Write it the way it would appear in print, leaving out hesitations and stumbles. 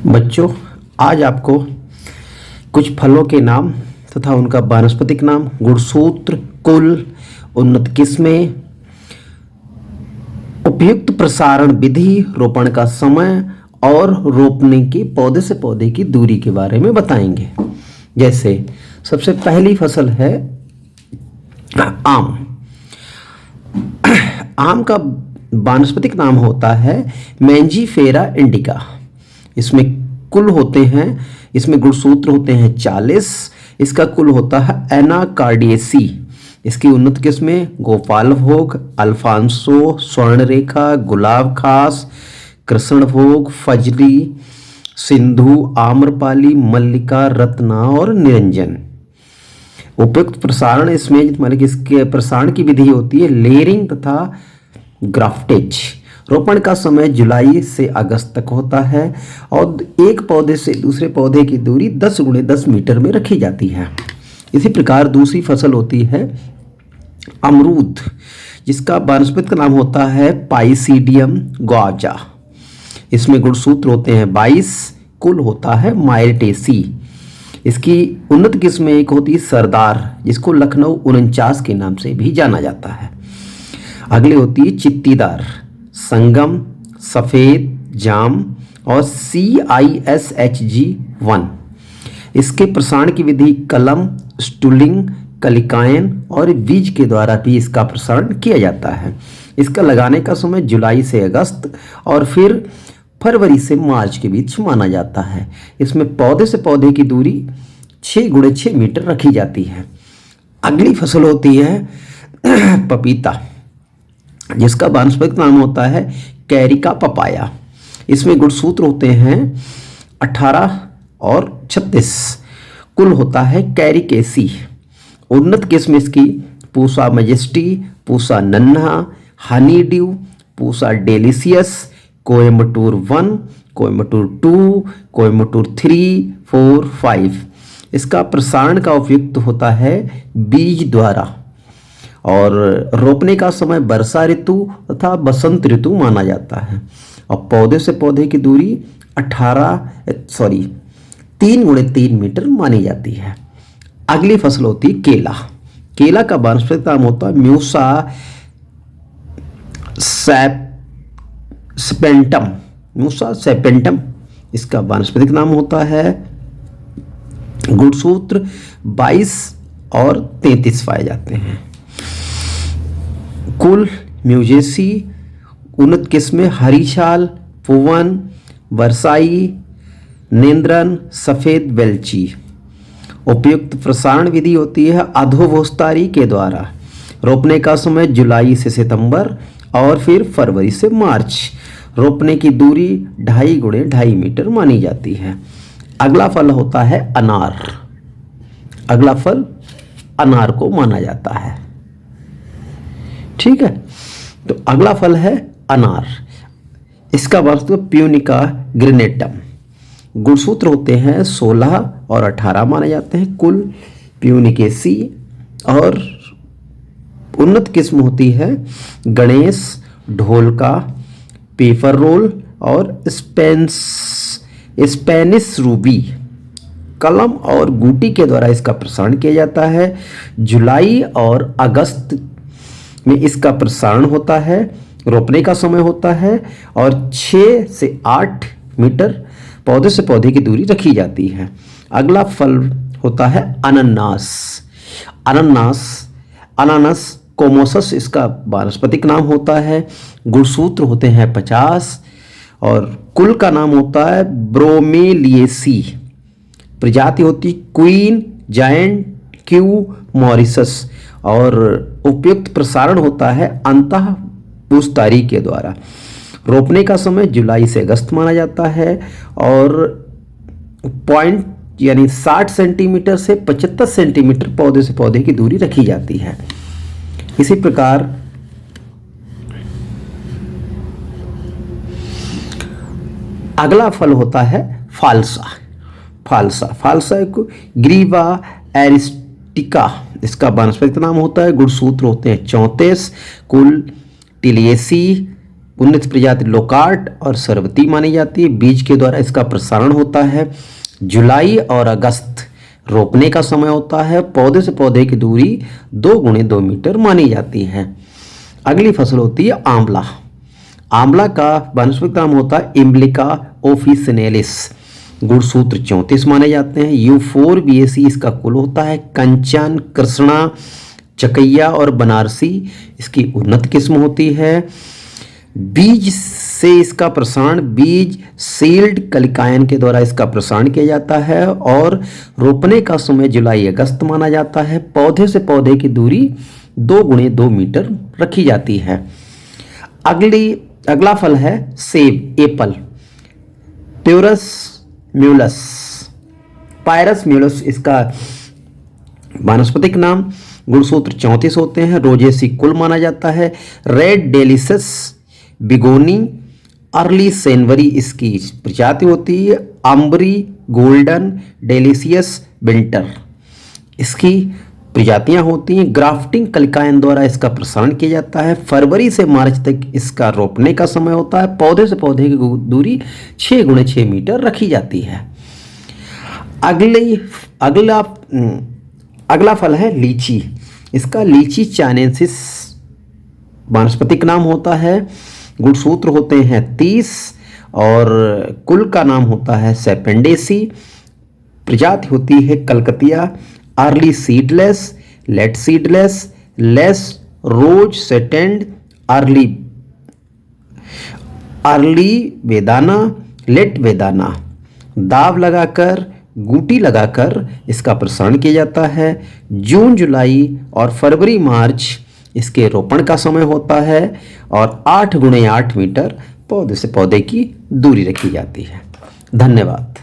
बच्चों, आज आपको कुछ फलों के नाम तथा उनका वानस्पतिक नाम, गुणसूत्र, कुल, उन्नत किस्में, उपयुक्त प्रसारण विधि, रोपण का समय और रोपने की पौधे से पौधे की दूरी के बारे में बताएंगे। जैसे सबसे पहली फसल है आम। आम का वानस्पतिक नाम होता है मैंजीफेरा इंडिका। इसमें कुल होते हैं, इसमें गुणसूत्र होते हैं 40। इसका कुल होता है एनाकार्डियेसी। इसकी उन्नत किस्में गोपालभोग, अल्फांसो, स्वर्णरेखा, गुलाब खास, कृष्णभोग, फजली, सिंधु, आम्रपाली, मल्लिका, रत्ना और निरंजन। उपयुक्त प्रसारण इसमें मतलब कि इसके प्रसारण की विधि होती है लेयरिंग तथा ग्राफ्टेज। रोपण का समय जुलाई से अगस्त तक होता है और एक पौधे से दूसरे पौधे की दूरी 10 × 10 मीटर में रखी जाती है। इसी प्रकार दूसरी फसल होती है अमरूद, जिसका वानस्पतिक नाम होता है पाइसीडियम गुआजा। इसमें गुणसूत्र होते हैं 22, कुल होता है माइरटेसी। इसकी उन्नत किस्में एक होती है सरदार, जिसको लखनऊ 49 के नाम से भी जाना जाता है। अगली होती है चित्तीदार, संगम, सफ़ेद, जाम और CISHG1। इसके प्रसारण की विधि कलम, स्टूलिंग, कलिकायन और बीज के द्वारा भी इसका प्रसारण किया जाता है। इसका लगाने का समय जुलाई से अगस्त और फिर फरवरी से मार्च के बीच माना जाता है। इसमें पौधे से पौधे की दूरी 6 × 6 मीटर रखी जाती है। अगली फसल होती है पपीता, जिसका वानस्पतिक नाम होता है कैरिका पपाया। इसमें गुणसूत्र होते हैं 18 और 36, कुल होता है कैरिकेसी। उन्नत किस्म इसकी पूसा मैजेस्टी, पूसा नन्हा, हनी ड्यू, पूसा डेलिशियस, कोयम्बटूर 1, कोयम्बटूर 2, कोयम्बटूर 3, 4, 5। इसका प्रसारण का उपयुक्त होता है बीज द्वारा और रोपने का समय वर्षा ऋतु तथा बसंत ऋतु माना जाता है और पौधे से पौधे की दूरी 3 × 3 मीटर मानी जाती है। अगली फसल होती है केला। केला का वानस्पतिक नाम होता है म्यूसा सेपेंटम। म्यूसा सेपेंटम इसका वानस्पतिक नाम होता है। गुणसूत्र 22 और 33 पाए जाते हैं। कुल म्यूजेसी। उन्नत किस्में हरी छाल, पुवन, वर्साई, नेंद्रन, सफ़ेद वेल्ची। उपयुक्त प्रसारण विधि होती है अधोभोस्तारी के द्वारा। रोपने का समय जुलाई से सितंबर और फिर फरवरी से मार्च। रोपने की दूरी 2.5 × 2.5 मीटर मानी जाती है। अगला फल होता है अनार। अगला फल अनार को माना जाता है। ठीक है, तो अगला फल है अनार। इसका वास्तव प्यूनिका ग्रेनेटम। गुणसूत्र होते हैं 16 और 18 माने जाते हैं। कुल प्यूनिकेसी और उन्नत किस्म होती है गणेश, ढोलका, पेपर रोल और स्पेनिश रूबी। कलम और गूटी के द्वारा इसका प्रसारण किया जाता है। जुलाई और अगस्त में इसका प्रसारण होता है। रोपने का समय होता है और 6 से 8 मीटर पौधे से पौधे की दूरी रखी जाती है। अगला फल होता है अनानास। अनानास कोमोसस इसका वानस्पतिक नाम होता है। गुणसूत्र होते हैं 50 और कुल का नाम होता है ब्रोमेलिएसी। प्रजाति होती क्वीन, जायंट, क्यू, मॉरिसस और उपयुक्त प्रसारण होता है अंतः पुष्तारी के द्वारा। रोपने का समय जुलाई से अगस्त माना जाता है और पॉइंट यानी 60 सेंटीमीटर से 75 सेंटीमीटर पौधे से पौधे की दूरी रखी जाती है। इसी प्रकार अगला फल होता है फालसा एक ग्रीवा एरिस्टिका। इसका वानस्पतिक नाम होता है। गुणसूत्र होते हैं 34। कुल टिलियेसी, उन्नत प्रजाति लोकार्ट और सरबती मानी जाती है। बीज के द्वारा इसका प्रसारण होता है। जुलाई और अगस्त रोपने का समय होता है। पौधे से पौधे की दूरी 2 × 2 मीटर मानी जाती है। अगली फसल होती है आंवला। आंवला का वानस्पतिक नाम होता है इम्ब्लिका ऑफिसिनेलिस। गुणसूत्र 34 माने जाते हैं। U4BAC इसका कुल होता है। कंचन, कृष्णा, चकैया और बनारसी इसकी उन्नत किस्म होती है। बीज से इसका प्रसारण बीज सील्ड कलिकायन के द्वारा इसका प्रसारण किया जाता है और रोपने का समय जुलाई अगस्त माना जाता है। पौधे से पौधे की दूरी 2 × 2 मीटर रखी जाती है। अगला फल है सेब, एप्पल। प्यूरस म्यूलस, पायरस म्यूलस इसका वानस्पतिक नाम। गुणसूत्र 34 होते हैं। रोजेसी कुल माना जाता है। रेड डेलिसस बिगोनी अर्ली सैनवरी इसकी प्रजाति होती है। अम्बरी गोल्डन डेलिसियस विंटर इसकी प्रजातियां होती हैं। ग्राफ्टिंग कलिकायन द्वारा इसका प्रसारण किया जाता है। फरवरी से मार्च तक इसका रोपने का समय होता है। पौधे से पौधे की दूरी 6 × 6 मीटर रखी जाती है। अगला फल है लीची। इसका लीची चाइनेंसिस वानस्पतिक नाम होता है। गुणसूत्र होते हैं 30 और कुल का नाम होता है सेपेंडेसी। प्रजाति होती है कलकतिया, अर्ली सीडलेस, लेट सीडलेस, लेस रोज सेटेंड, अर्ली वेदाना, लेट वेदाना। दाव लगाकर, गूटी लगाकर इसका प्रसारण किया जाता है। जून जुलाई और फरवरी मार्च इसके रोपण का समय होता है और 8 × 8 मीटर पौधे से पौधे की दूरी रखी जाती है। धन्यवाद।